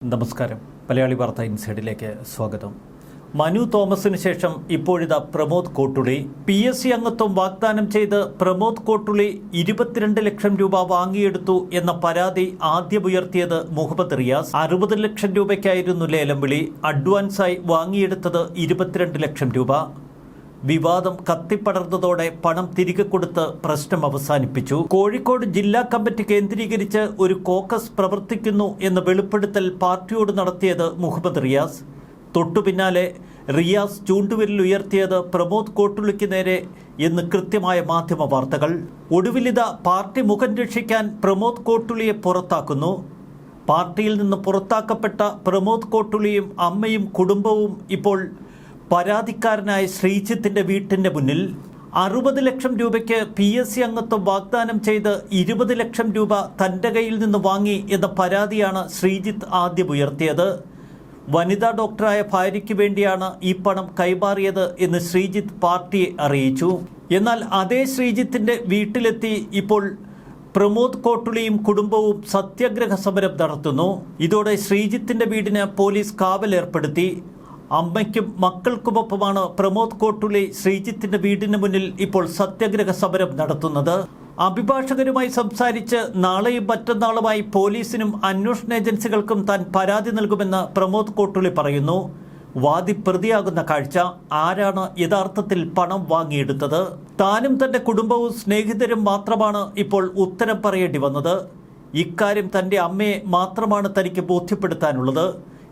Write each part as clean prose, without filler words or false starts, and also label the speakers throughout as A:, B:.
A: നമസ്കാരം. മലയാളി വാർത്ത ഇൻസൈഡിലേക്ക് സ്വാഗതം. മനു തോമസിന് ശേഷം ഇപ്പോഴിതാ പ്രമോദ് കോട്ടുളി. PSC അംഗത്വം വാഗ്ദാനം ചെയ്ത് പ്രമോദ് കോട്ടുളി 22 ലക്ഷം രൂപ വാങ്ങിയെടുത്തു എന്ന പരാതി ആദ്യമുയർത്തിയത് മുഹമ്മദ് റിയാസ്. 60 ലക്ഷം രൂപയ്ക്കായിരുന്നു ലേലം വിളി. അഡ്വാൻസായി വാങ്ങിയെടുത്തത് 22 ലക്ഷം രൂപ. വിവാദം കത്തിപ്പടർന്നതോടെ പണം തിരികെ കൊടുത്ത് പ്രശ്നം അവസാനിപ്പിച്ചു. കോഴിക്കോട് ജില്ലാ കമ്മിറ്റി കേന്ദ്രീകരിച്ച് ഒരു കോക്കസ് പ്രവർത്തിക്കുന്നു എന്ന വെളിപ്പെടുത്തൽ പാർട്ടിയോട് നടത്തിയത് മുഹമ്മദ് റിയാസ്. തൊട്ടുപിന്നാലെ റിയാസ് ചൂണ്ടുവിരൽ ഉയർത്തിയത് പ്രമോദ് കോട്ടുളിക്ക് നേരെ എന്ന് കൃത്യമായ മാധ്യമ വാർത്തകൾ. ഒടുവിലിത പാർട്ടി മുഖം രക്ഷിക്കാൻ പ്രമോദ് കോട്ടുളിയെ പുറത്താക്കുന്നു. പാർട്ടിയിൽ നിന്ന് പുറത്താക്കപ്പെട്ട പ്രമോദ് കോട്ടുളിയും അമ്മയും കുടുംബവും ഇപ്പോൾ പരാതിക്കാരനായ ശ്രീജിത്തിന്റെ വീട്ടിന്റെ മുന്നിൽ 60 ലക്ഷം രൂപയ്ക്ക് PSC അംഗത്വം വാഗ്ദാനം ചെയ്ത് 20 ലക്ഷം രൂപ തന്റെ കയ്യിൽ നിന്ന് വാങ്ങി എന്ന പരാതിയാണ് ശ്രീജിത്ത് ആദ്യം ഉയർത്തിയത്. വനിതാ ഡോക്ടറായ ഭാര്യയ്ക്ക് വേണ്ടിയാണ് ഈ പണം കൈമാറിയത് എന്ന് ശ്രീജിത്ത് പാർട്ടിയെ അറിയിച്ചു. എന്നാൽ അതേ ശ്രീജിത്തിന്റെ വീട്ടിലെത്തി ഇപ്പോൾ പ്രമോദ് കോട്ടുളിയും കുടുംബവും സത്യാഗ്രഹ സമരം നടത്തുന്നു. ഇതോടെ ശ്രീജിത്തിന്റെ വീടിന് പോലീസ് കാവലേർപ്പെടുത്തി. അമ്മയ്ക്കും മക്കൾക്കുമൊപ്പമാണ് പ്രമോദ് കോട്ടുളി ശ്രീജിത്തിന്റെ വീടിന് മുന്നിൽ ഇപ്പോൾ സത്യാഗ്രഹ സമരം നടത്തുന്നത്. അഭിഭാഷകരുമായി സംസാരിച്ച് നാളെയും മറ്റന്നാളുമായി പോലീസിനും അന്വേഷണ ഏജൻസികൾക്കും താൻ പരാതി നൽകുമെന്ന് പ്രമോദ് കോട്ടുളി പറയുന്നു. വാദി പ്രതിയാകുന്ന കാഴ്ച. ആരാണ് യഥാർത്ഥത്തിൽ പണം വാങ്ങിയെടുത്തത്? താനും തന്റെ കുടുംബവും സ്നേഹിതരും മാത്രമാണ് ഇപ്പോൾ ഉത്തരം പറയേണ്ടി വന്നത്. ഇക്കാര്യം തന്റെ അമ്മയെ മാത്രമാണ് തനിക്ക് ബോധ്യപ്പെടുത്താനുള്ളത്.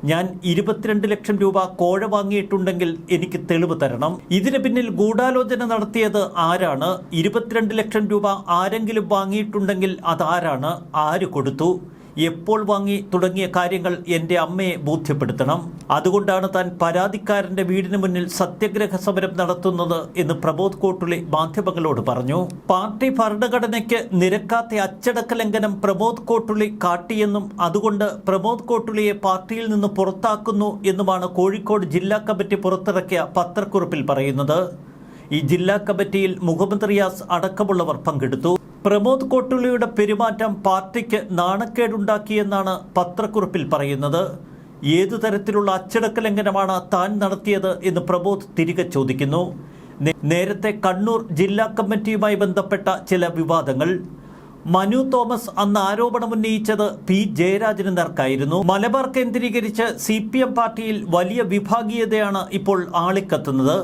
A: ഞാൻ 22 ലക്ഷം രൂപ കോഴ വാങ്ങിയിട്ടുണ്ടെങ്കിൽ എനിക്ക് തെളിവ് തരണം. ഇതിന് പിന്നിൽ ഗൂഢാലോചന നടത്തിയത് ആരാണ്? 22 ലക്ഷം രൂപ ആരെങ്കിലും വാങ്ങിയിട്ടുണ്ടെങ്കിൽ അതാരാണ്? ആര് കൊടുത്തു? എപ്പോൾ വാങ്ങി? തുടങ്ങിയ കാര്യങ്ങൾ എൻ്റെ അമ്മയെ ബോധ്യപ്പെടുത്തണം. അതുകൊണ്ടാണ് താൻ പരാതിക്കാരൻ്റെ വീടിന് മുന്നിൽ സത്യാഗ്രഹ സമരം നടത്തുന്നത് എന്ന് പ്രമോദ് കോട്ടുളി മാധ്യമങ്ങളോട് പറഞ്ഞു. പാർട്ടി ഭരണഘടനയ്ക്ക് നിരക്കാത്ത അച്ചടക്ക ലംഘനം പ്രമോദ് കോട്ടുളി കാട്ടിയെന്നും അതുകൊണ്ട് പ്രമോദ് കോട്ടുളിയെ പാർട്ടിയിൽ നിന്ന് പുറത്താക്കുന്നു എന്നുമാണ് കോഴിക്കോട് ജില്ലാ കമ്മിറ്റി പുറത്തിറക്കിയ പത്രക്കുറിപ്പിൽ പറയുന്നത്. ഈ ജില്ലാ കമ്മിറ്റിയിൽ മുഹമ്മദ് റിയാസ് അടക്കമുള്ളവർ പങ്കെടുത്തു. പ്രമോദ് കോട്ടുളിയുടെ പെരുമാറ്റം പാർട്ടിക്ക് നാണക്കേടുണ്ടാക്കിയെന്നാണ് പത്രക്കുറിപ്പിൽ പറയുന്നത്. ഏതു തരത്തിലുള്ള അച്ചടക്ക ലംഘനമാണ് താൻ നടത്തിയത് എന്ന് പ്രമോദ് തിരികെ ചോദിക്കുന്നു. നേരത്തെ കണ്ണൂർ ജില്ലാ കമ്മിറ്റിയുമായി ബന്ധപ്പെട്ട ചില വിവാദങ്ങൾ. മനു തോമസ് അന്ന് ആരോപണമുന്നയിച്ചത് P. ജയരാജന് നേർക്കായിരുന്നു. മലബാർ കേന്ദ്രീകരിച്ച് CPM പാർട്ടിയിൽ വലിയ വിഭാഗീയതയാണ് ഇപ്പോൾ ആളിക്കത്തുന്നത്.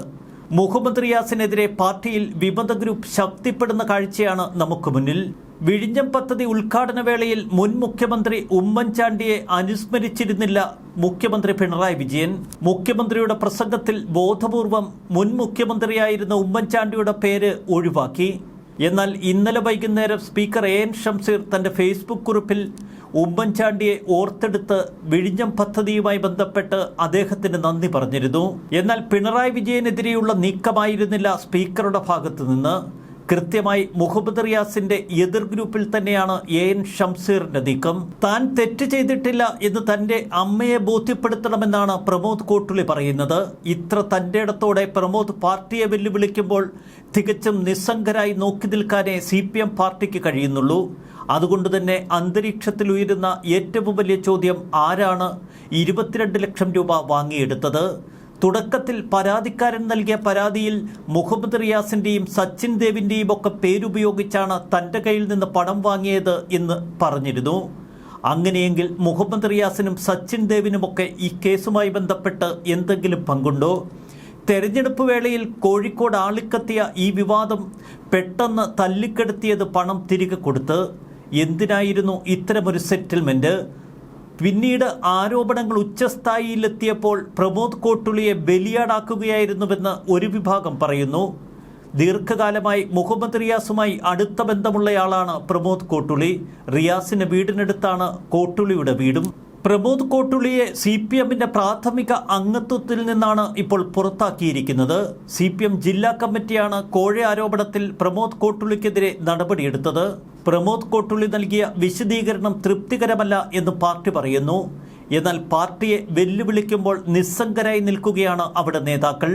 A: മുഹമ്മദ് റിയാസിനെതിരെ പാർട്ടിയിൽ വിമത ഗ്രൂപ്പ് ശക്തിപ്പെടുന്ന കാഴ്ചയാണ് നമുക്ക് മുന്നിൽ. വിഴിഞ്ഞം പദ്ധതി ഉദ്ഘാടന വേളയിൽ മുൻ മുഖ്യമന്ത്രി ഉമ്മൻചാണ്ടിയെ അനുസ്മരിച്ചിരുന്നില്ല മുഖ്യമന്ത്രി പിണറായി വിജയൻ. മുഖ്യമന്ത്രിയുടെ പ്രസംഗത്തിൽ ബോധപൂർവം മുൻ മുഖ്യമന്ത്രിയായിരുന്ന ഉമ്മൻചാണ്ടിയുടെ പേര് ഒഴിവാക്കി. എന്നാൽ ഇന്നലെ വൈകുന്നേരം സ്പീക്കർ AN ഷംസീർ തന്റെ ഫേസ്ബുക്ക് കുറിപ്പിൽ ഉമ്മൻചാണ്ടിയെ ഓർത്തെടുത്ത് വിഴിഞ്ഞം പദ്ധതിയുമായി ബന്ധപ്പെട്ട് അദ്ദേഹത്തിന് നന്ദി പറഞ്ഞിരുന്നു. എന്നാൽ പിണറായി വിജയനെതിരെയുള്ള നീക്കമായിരുന്നില്ല സ്പീക്കറുടെ ഭാഗത്തു നിന്ന്. കൃത്യമായി മുഹമ്മദ് റിയാസിന്റെ എതിർ ഗ്രൂപ്പിൽ തന്നെയാണ് AN ഷംസീറിന്റെ നീക്കം. താൻ തെറ്റ് ചെയ്തിട്ടില്ല എന്ന് തന്റെ അമ്മയെ ബോധ്യപ്പെടുത്തണമെന്നാണ് പ്രമോദ് കോട്ടുളി പറയുന്നത്. ഇത്ര തന്റെ ഇടത്തോടെ പ്രമോദ് പാർട്ടിയെ വെല്ലുവിളിക്കുമ്പോൾ തികച്ചും നിസ്സംഗരായി നോക്കി നിൽക്കാനേ CPM പാർട്ടിക്ക് കഴിയുന്നുള്ളൂ. അതുകൊണ്ട് തന്നെ അന്തരീക്ഷത്തിൽ ഉയരുന്ന ഏറ്റവും വലിയ ചോദ്യം, ആരാണ് 22 ലക്ഷം രൂപ വാങ്ങിയെടുത്തത്? തുടക്കത്തിൽ പരാതിക്കാരൻ നൽകിയ പരാതിയിൽ മുഹമ്മദ് റിയാസിൻ്റെയും സച്ചിൻ ദേവിൻ്റെയും ഒക്കെ പേരുപയോഗിച്ചാണ് തൻ്റെ കയ്യിൽ നിന്ന് പണം വാങ്ങിയത് എന്ന് പറഞ്ഞിരുന്നു. അങ്ങനെയെങ്കിൽ മുഹമ്മദ് റിയാസിനും സച്ചിൻ ദേവിനുമൊക്കെ ഈ കേസുമായി ബന്ധപ്പെട്ട് എന്തെങ്കിലും പങ്കുണ്ടോ? തെരഞ്ഞെടുപ്പ് വേളയിൽ കോഴിക്കോട് ആളിക്കത്തിയ ഈ വിവാദം പെട്ടെന്ന് തല്ലിക്കെടുത്തിയത് പണം തിരികെ കൊടുത്ത്. എന്തിനായിരുന്നു ഇത്തരമൊരു സെറ്റിൽമെൻറ്റ്? പിന്നീട് ആരോപണങ്ങൾ ഉച്ചസ്ഥായിയിലെത്തിയപ്പോൾ പ്രമോദ് കോട്ടുളിയെ ബലിയാടാക്കുകയായിരുന്നുവെന്ന് ഒരു വിഭാഗം പറയുന്നു. ദീർഘകാലമായി മുഹമ്മദ് റിയാസുമായി അടുത്ത ബന്ധമുള്ളയാളാണ് പ്രമോദ് കോട്ടുളി. റിയാസിന്റെ വീടിനടുത്താണ് കോട്ടുളിയുടെ വീടും. പ്രമോദ് കോട്ടുളിയെ CPMന്റെ പ്രാഥമിക അംഗത്വത്തിൽ നിന്നാണ് ഇപ്പോൾ പുറത്താക്കിയിരിക്കുന്നത്. CPM ജില്ലാ കമ്മിറ്റിയാണ് കോഴ ആരോപണത്തിൽ പ്രമോദ് കോട്ടുളിക്കെതിരെ നടപടിയെടുത്തത്. പ്രമോദ് കോട്ടുളി നൽകിയ വിശദീകരണം തൃപ്തികരമല്ല എന്ന് പാർട്ടി പറയുന്നു. എന്നാൽ പാർട്ടിയെ വെല്ലുവിളിക്കുമ്പോൾ നിസ്സംഗരായി നിൽക്കുകയാണ് അവിടെ നേതാക്കൾ.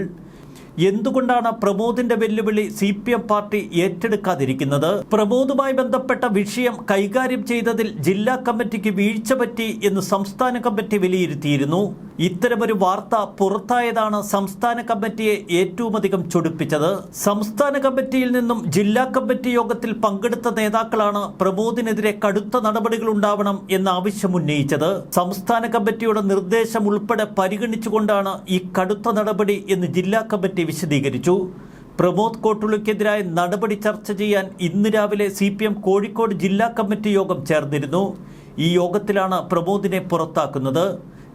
A: എന്തുകൊണ്ടാണ് പ്രമോദിന്റെ വെല്ലുവിളി CPM പാർട്ടി ഏറ്റെടുക്കാതിരിക്കുന്നത്? പ്രമോദുമായി ബന്ധപ്പെട്ട വിഷയം കൈകാര്യം ചെയ്തതിൽ ജില്ലാ കമ്മിറ്റിക്ക് വീഴ്ച പറ്റി എന്ന് സംസ്ഥാന കമ്മിറ്റി വിലയിരുത്തിയിരുന്നു. ഇത്തരമൊരു വാർത്ത പുറത്തായതാണ് സംസ്ഥാന കമ്മിറ്റിയെ ഏറ്റവും അധികം ചൊടിപ്പിച്ചത്. സംസ്ഥാന കമ്മിറ്റിയിൽ നിന്നും ജില്ലാ കമ്മിറ്റി യോഗത്തിൽ പങ്കെടുത്ത നേതാക്കളാണ് പ്രമോദിനെതിരെ കടുത്ത നടപടികൾ ഉണ്ടാവണം എന്ന ആവശ്യം ഉന്നയിച്ചത്. സംസ്ഥാന കമ്മിറ്റിയുടെ നിർദ്ദേശം ഉൾപ്പെടെ പരിഗണിച്ചുകൊണ്ടാണ് ഈ കടുത്ത നടപടി എന്ന് ജില്ലാ കമ്മിറ്റി വിശദീകരിച്ചു. പ്രമോദ് കോട്ടുളിക്കെതിരായ നടപടി ചർച്ച ചെയ്യാൻ ഇന്ന് രാവിലെ CPM കോഴിക്കോട് ജില്ലാ കമ്മിറ്റി യോഗം ചേർന്നിരുന്നു. ഈ യോഗത്തിലാണ് പ്രമോദിനെ പുറത്താക്കുന്നത്.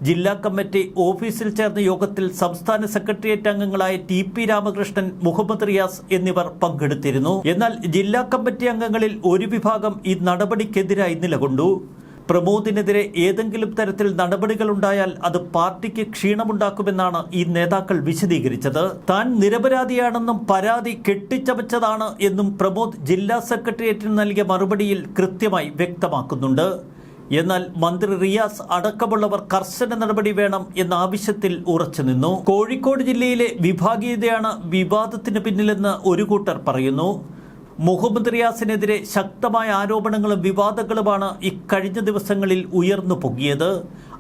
A: ജില്ലാ കമ്മിറ്റി ഓഫീസിൽ ചേർന്ന യോഗത്തിൽ സംസ്ഥാന സെക്രട്ടേറിയറ്റ് അംഗങ്ങളായ TP രാമകൃഷ്ണൻ, മുഹമ്മദ് റിയാസ് എന്നിവർ പങ്കെടുത്തിരുന്നു. എന്നാൽ ജില്ലാ കമ്മിറ്റി അംഗങ്ങളിൽ ഒരു വിഭാഗം ഈ നടപടിക്കെതിരായി നിലകൊണ്ടു. പ്രമോദിനെതിരെ ഏതെങ്കിലും തരത്തിൽ നടപടികളുണ്ടായാൽ അത് പാർട്ടിക്ക് ക്ഷീണമുണ്ടാക്കുമെന്നാണ് ഈ നേതാക്കൾ വിശദീകരിച്ചത്. താൻ നിരപരാധിയാണെന്നും പരാതി കെട്ടിച്ചമച്ചതാണ് എന്നും പ്രമോദ് ജില്ലാ സെക്രട്ടേറിയറ്റിന് നൽകിയ മറുപടിയിൽ കൃത്യമായി വ്യക്തമാക്കുന്നുണ്ട്. എന്നാൽ മന്ത്രി റിയാസ് അടക്കമുള്ളവർ കർശന നടപടി വേണം എന്ന ആവശ്യത്തിൽ ഉറച്ചുനിന്നു. കോഴിക്കോട് ജില്ലയിലെ വിഭാഗീയതയാണ് വിവാദത്തിന് പിന്നിലെന്ന് ഒരു കൂട്ടർ പറയുന്നു. മുഹമ്മദ് റിയാസിനെതിരെ ശക്തമായ ആരോപണങ്ങളും വിവാദങ്ങളുമാണ് ഇക്കഴിഞ്ഞ ദിവസങ്ങളിൽ ഉയർന്നു പൊങ്ങിയത്.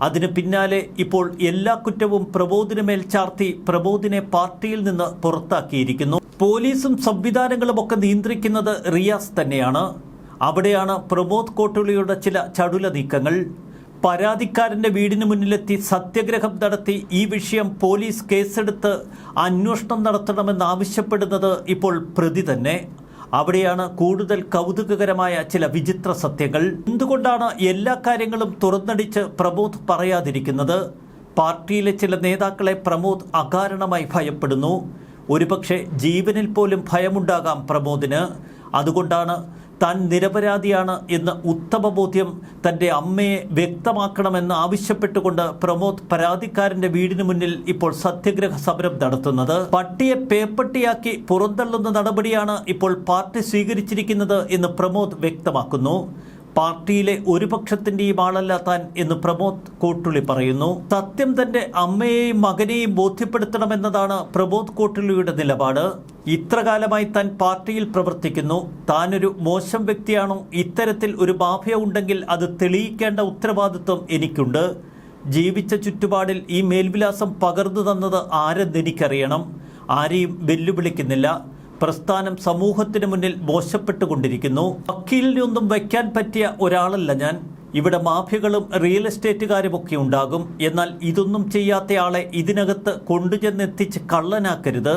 A: അതിന് പിന്നാലെ ഇപ്പോൾ എല്ലാ കുറ്റവും പ്രമോദിന് മേൽ ചാർത്തി പ്രമോദിനെ പാർട്ടിയിൽ നിന്ന് പുറത്താക്കിയിരിക്കുന്നു. പോലീസും സംവിധാനങ്ങളുമൊക്കെ നിയന്ത്രിക്കുന്നത് റിയാസ് തന്നെയാണ്. അവിടെയാണ് പ്രമോദ് കോട്ടുളിയുടെ ചില ചടുല നീക്കങ്ങൾ. പരാതിക്കാരൻ്റെ വീടിന് മുന്നിലെത്തി സത്യഗ്രഹം നടത്തി ഈ വിഷയം പോലീസ് കേസെടുത്ത് അന്വേഷണം നടത്തണമെന്നാവശ്യപ്പെടുന്നത് ഇപ്പോൾ പ്രതി തന്നെ. അവിടെയാണ് കൂടുതൽ കൗതുകകരമായ ചില വിചിത്ര സത്യങ്ങൾ. എന്തുകൊണ്ടാണ് എല്ലാ കാര്യങ്ങളും തുറന്നടിച്ച് പ്രമോദ് പറയാതിരിക്കുന്നത്? പാർട്ടിയിലെ ചില നേതാക്കളെ പ്രമോദ് അകാരണമായി ഭയപ്പെടുന്നു. ഒരുപക്ഷെ ജീവനിൽ പോലും ഭയമുണ്ടാകാം പ്രമോദിന്. അതുകൊണ്ടാണ് താൻ നിരപരാധിയാണ് എന്ന ഉത്തമ ബോധ്യം തൻ്റെ അമ്മയെ വ്യക്തമാക്കണമെന്ന് ആവശ്യപ്പെട്ടുകൊണ്ട് പ്രമോദ് പരാതിക്കാരൻ്റെ വീടിന് മുന്നിൽ ഇപ്പോൾ സത്യഗ്രഹ സമരം നടത്തുന്നത്. പട്ടിയെ പേപ്പട്ടിയാക്കി പുറന്തള്ളുന്ന നടപടിയാണ് ഇപ്പോൾ പാർട്ടി സ്വീകരിച്ചിരിക്കുന്നത് എന്ന് പ്രമോദ് വ്യക്തമാക്കുന്നു. പാർട്ടിയിലെ ഒരു പക്ഷത്തിൻ്റെയും ആളല്ല താൻ എന്ന് പ്രമോദ് കോട്ടുളി പറയുന്നു. സത്യം തൻ്റെ അമ്മയെയും മകനെയും ബോധ്യപ്പെടുത്തണമെന്നതാണ് പ്രമോദ് കോട്ടുളിയുടെ നിലപാട്. ഇത്രകാലമായി താൻ പാർട്ടിയിൽ പ്രവർത്തിക്കുന്നു. താനൊരു മോശം വ്യക്തിയാണോ? ഇത്തരത്തിൽ ഒരു മാഫിയ ഉണ്ടെങ്കിൽ അത് തെളിയിക്കേണ്ട ഉത്തരവാദിത്വം എനിക്കുണ്ട്. ജീവിച്ച ചുറ്റുപാടിൽ ഈ മേൽവിലാസം പകർന്നു തന്നത് ആരെന്ന് എനിക്കറിയണം. ആരെയും വെല്ലുവിളിക്കുന്നില്ല. പ്രസ്ഥാനം സമൂഹത്തിന് മുന്നിൽ മോശപ്പെട്ടുകൊണ്ടിരിക്കുന്നു. വക്കീലിനൊന്നും വയ്ക്കാൻ പറ്റിയ ഒരാളല്ല ഞാൻ. ഇവിടെ മാഫിയകളും റിയൽ എസ്റ്റേറ്റുകാരുമൊക്കെ ഉണ്ടാകും. എന്നാൽ ഇതൊന്നും ചെയ്യാത്തയാളെ ഇതിനകത്ത് കൊണ്ടുചെന്നെത്തിച്ച് കള്ളനാക്കരുത്.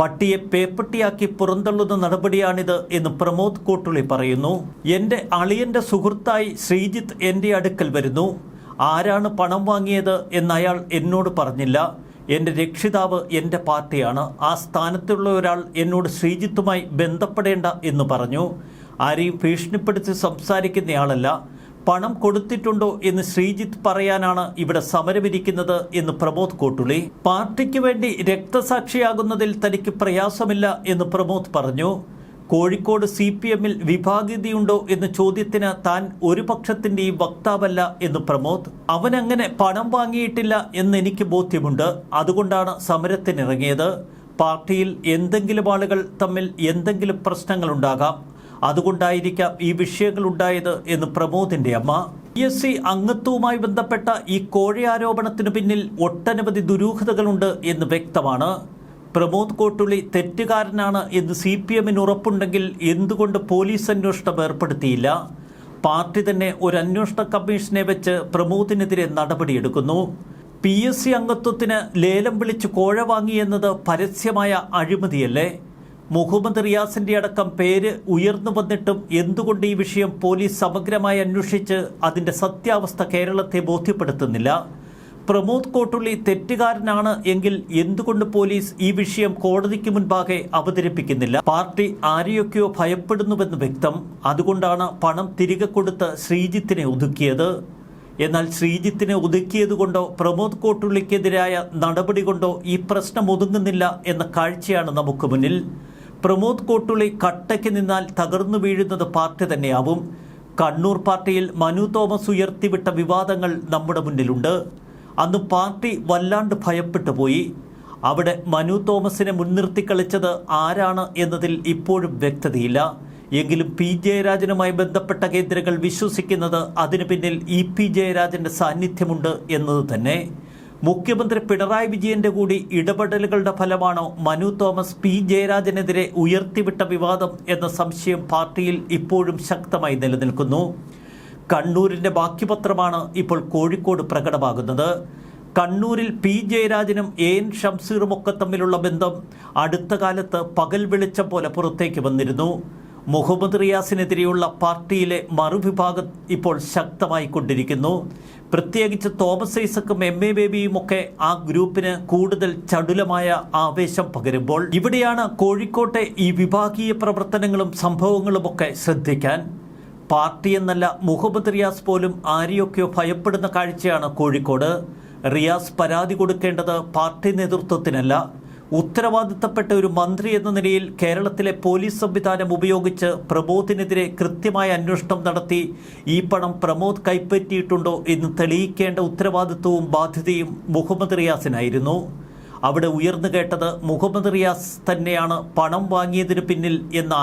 A: പട്ടിയെ പേപ്പട്ടിയാക്കി പുറന്തള്ളുന്ന നടപടിയാണിത് എന്ന് പ്രമോദ് കോട്ടുളി പറയുന്നു. എൻ്റെ അളിയൻ്റെ സുഹൃത്തായി ശ്രീജിത്ത് എൻ്റെ അടുക്കൽ വരുന്നു. ആരാണ് പണം വാങ്ങിയത് എന്ന് അയാൾ എന്നോട് പറഞ്ഞില്ല. എൻ്റെ രക്ഷിതാവ് എൻ്റെ പാർട്ടിയാണ്. ആ സ്ഥാനത്തുള്ള ഒരാൾ എന്നോട് ശ്രീജിത്തുമായി ബന്ധപ്പെടേണ്ട എന്ന് പറഞ്ഞു. ആരെയും ഭീഷണിപ്പെടുത്തി സംസാരിക്കുന്നയാളല്ല. പണം കൊടുത്തിട്ടുണ്ടോ എന്ന് ശ്രീജിത്ത് പറയാനാണ് ഇവിടെ സമരമിരിക്കുന്നത് എന്ന് പ്രമോദ് കോട്ടുളി. പാർട്ടിക്ക് വേണ്ടി രക്തസാക്ഷിയാകുന്നതിൽ തനിക്ക് പ്രയാസമില്ല എന്ന് പ്രമോദ് പറഞ്ഞു. കോഴിക്കോട് CPMൽ വിഭാഗീയതയുണ്ടോ എന്ന ചോദ്യത്തിന് താൻ ഒരു പക്ഷത്തിൻ്റെയും വക്താവല്ല എന്ന് പ്രമോദ്. അവനങ്ങനെ പണം വാങ്ങിയിട്ടില്ല എന്ന് എനിക്ക് ബോധ്യമുണ്ട്. അതുകൊണ്ടാണ് സമരത്തിനിറങ്ങിയത്. പാർട്ടിയിൽ എന്തെങ്കിലും ആളുകൾ തമ്മിൽ എന്തെങ്കിലും പ്രശ്നങ്ങളുണ്ടാകാം. അതുകൊണ്ടായിരിക്കാം ഈ വിഷയങ്ങളുണ്ടായത് എന്ന് പ്രമോദിൻ്റെ അമ്മ. PSC അംഗത്വവുമായി ബന്ധപ്പെട്ട ഈ കോഴി ആരോപണത്തിനു പിന്നിൽ ഒട്ടനവധി ദുരൂഹതകളുണ്ട് എന്ന് വ്യക്തമാണ്. പ്രമോദ് കോട്ടുളി തെറ്റുകാരനാണ് എന്ന് CPMന് ഉറപ്പുണ്ടെങ്കിൽ എന്തുകൊണ്ട് പോലീസ് അന്വേഷണം ഏർപ്പെടുത്തിയില്ല? പാർട്ടി തന്നെ ഒരു അന്വേഷണ കമ്മീഷനെ വെച്ച് പ്രമോദിനെതിരെ നടപടിയെടുക്കുന്നു. PSC അംഗത്വത്തിന് ലേലം വിളിച്ച് കോഴ വാങ്ങിയെന്നത് പരസ്യമായ അഴിമതിയല്ലേ? മുഹമ്മദ് റിയാസിൻ്റെ അടക്കം പേര് ഉയർന്നു വന്നിട്ടും എന്തുകൊണ്ട് ഈ വിഷയം പോലീസ് സമഗ്രമായി അന്വേഷിച്ച് അതിൻ്റെ സത്യാവസ്ഥ കേരളത്തെ ബോധ്യപ്പെടുത്തുന്നില്ല? പ്രമോദ് കോട്ടുളി തെറ്റുകാരനാണ് എങ്കിൽ എന്തുകൊണ്ട് പോലീസ് ഈ വിഷയം കോടതിക്ക് മുൻപാകെ അവതരിപ്പിക്കുന്നില്ല? പാർട്ടി ആരെയൊക്കെയോ ഭയപ്പെടുന്നുവെന്ന് വ്യക്തം. അതുകൊണ്ടാണ് പണം തിരികെ കൊടുത്ത് ശ്രീജിത്തിനെ ഒതുക്കിയത്. എന്നാൽ ശ്രീജിത്തിനെ ഒതുക്കിയതുകൊണ്ടോ പ്രമോദ് കോട്ടുള്ളിക്കെതിരായ നടപടി കൊണ്ടോ ഈ പ്രശ്നം ഒതുങ്ങുന്നില്ല എന്ന കാഴ്ചയാണ് നമുക്ക് മുന്നിൽ. പ്രമോദ് കോട്ടുള്ളി കട്ടയ്ക്ക് നിന്നാൽ തകർന്നു വീഴുന്നത് പാർട്ടി തന്നെയാവും. കണ്ണൂർ പാർട്ടിയിൽ മനു തോമസ് ഉയർത്തിവിട്ട വിവാദങ്ങൾ നമ്മുടെ മുന്നിലുണ്ട്. അന്ന് പാർട്ടി വല്ലാണ്ട് ഭയപ്പെട്ടു പോയി. അവിടെ മനു തോമസിനെ മുൻനിർത്തി കളിച്ചത് ആരാണ് എന്നതിൽ ഇപ്പോഴും വ്യക്തതയില്ല. എങ്കിലും പി ജയരാജനുമായി ബന്ധപ്പെട്ട കേന്ദ്രങ്ങൾ വിശ്വസിക്കുന്നത് അതിനു പിന്നിൽ പി ജയരാജന്റെ സാന്നിധ്യമുണ്ട് എന്നത് തന്നെ. മുഖ്യമന്ത്രി പിണറായി വിജയന്റെ കൂടി ഇടപെടലുകളുടെ ഫലമാണോ മനു തോമസ് പി ജയരാജനെതിരെ ഉയർത്തിവിട്ട വിവാദം എന്ന സംശയം പാർട്ടിയിൽ ഇപ്പോഴും ശക്തമായി നിലനിൽക്കുന്നു. കണ്ണൂരിന്റെ ബാക്കിപത്രമാണ് ഇപ്പോൾ കോഴിക്കോട് പ്രകടമാകുന്നത്. കണ്ണൂരിൽ പി ജയരാജനും എൻ ഷംസീറുമൊക്കെ തമ്മിലുള്ള ബന്ധം അടുത്ത കാലത്ത് പകൽ വെളിച്ചം പോലെ പുറത്തേക്ക് വന്നിരുന്നു. മുഹമ്മദ് റിയാസിനെതിരെയുള്ള പാർട്ടിയിലെ മറുവിഭാഗം ഇപ്പോൾ ശക്തമായി കൊണ്ടിരിക്കുന്നു. പ്രത്യേകിച്ച് തോമസ് ഐസക്കും എം എ ബേബിയുമൊക്കെ ആ ഗ്രൂപ്പിന് കൂടുതൽ ചടുലമായ ആവേശം പകരുമ്പോൾ ഇവിടെയാണ് കോഴിക്കോട്ടെ ഈ വിഭാഗീയ പ്രവർത്തനങ്ങളും സംഭവങ്ങളുമൊക്കെ ശ്രദ്ധിക്കാൻ. പാർട്ടി എന്നല്ല മുഹമ്മദ് റിയാസ് പോലും ആരെയൊക്കെയോ ഭയപ്പെടുന്ന കാഴ്ചയാണ് കോഴിക്കോട്. റിയാസ് പരാതി കൊടുക്കേണ്ടത് പാർട്ടി നേതൃത്വത്തിനല്ല, ഉത്തരവാദിത്തപ്പെട്ട ഒരു മന്ത്രി എന്ന നിലയിൽ കേരളത്തിലെ പോലീസ് സംവിധാനം ഉപയോഗിച്ച് പ്രമോദിനെതിരെ കൃത്യമായ അന്വേഷണം നടത്തി ഈ പണം പ്രമോദ് കൈപ്പറ്റിയിട്ടുണ്ടോ എന്ന് തെളിയിക്കേണ്ട ഉത്തരവാദിത്വവും ബാധ്യതയും മുഹമ്മദ് റിയാസിനായിരുന്നു. അവിടെ ഉയർന്നു കേട്ടത് മുഹമ്മദ് റിയാസ് തന്നെയാണ് പണം വാങ്ങിയതിന് പിന്നിൽ എന്ന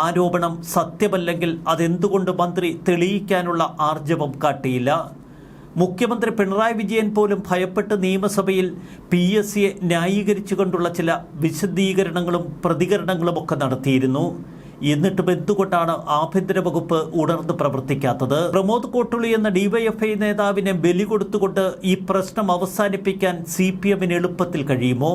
A: ആരോപണം സത്യമല്ലെങ്കിൽ അതെന്തുകൊണ്ട് മന്ത്രി തെളിയിക്കാനുള്ള ആർജവം കാട്ടിയില്ല? മുഖ്യമന്ത്രി പിണറായി വിജയൻ പോലും ഭയപ്പെട്ട് നിയമസഭയിൽ PSCയെ ന്യായീകരിച്ചുകൊണ്ടുള്ള ചില വിശദീകരണങ്ങളും പ്രതികരണങ്ങളുമൊക്കെ നടത്തിയിരുന്നു. എന്നിട്ടും എന്തുകൊണ്ടാണ് ആഭ്യന്തര വകുപ്പ് ഉണർന്ന് പ്രവർത്തിക്കാത്തത്? പ്രമോദ് കോട്ടുളി എന്ന DYFI നേതാവിനെ ബലി കൊടുത്തുകൊണ്ട് ഈ പ്രശ്നം അവസാനിപ്പിക്കാൻ CPMന് എളുപ്പത്തിൽ കഴിയുമോ?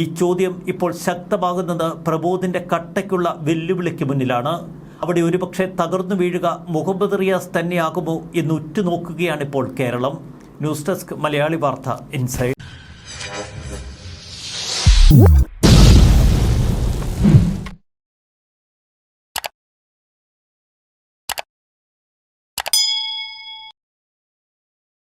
A: ഈ ചോദ്യം ഇപ്പോൾ ശക്തമാകുന്നത് പ്രമോദിന്റെ കട്ടയ്ക്കുള്ള വെല്ലുവിളിക്ക് മുന്നിലാണ്. അവിടെ ഒരുപക്ഷെ തകർന്നു വീഴുക മുഹമ്മദ് റിയാസ് തന്നെയാകുമോ എന്ന് ഉറ്റുനോക്കുകയാണിപ്പോൾ കേരളം. ന്യൂസ് ഡെസ്ക് മലയാളി വാർത്ത ഇൻസൈഡ്.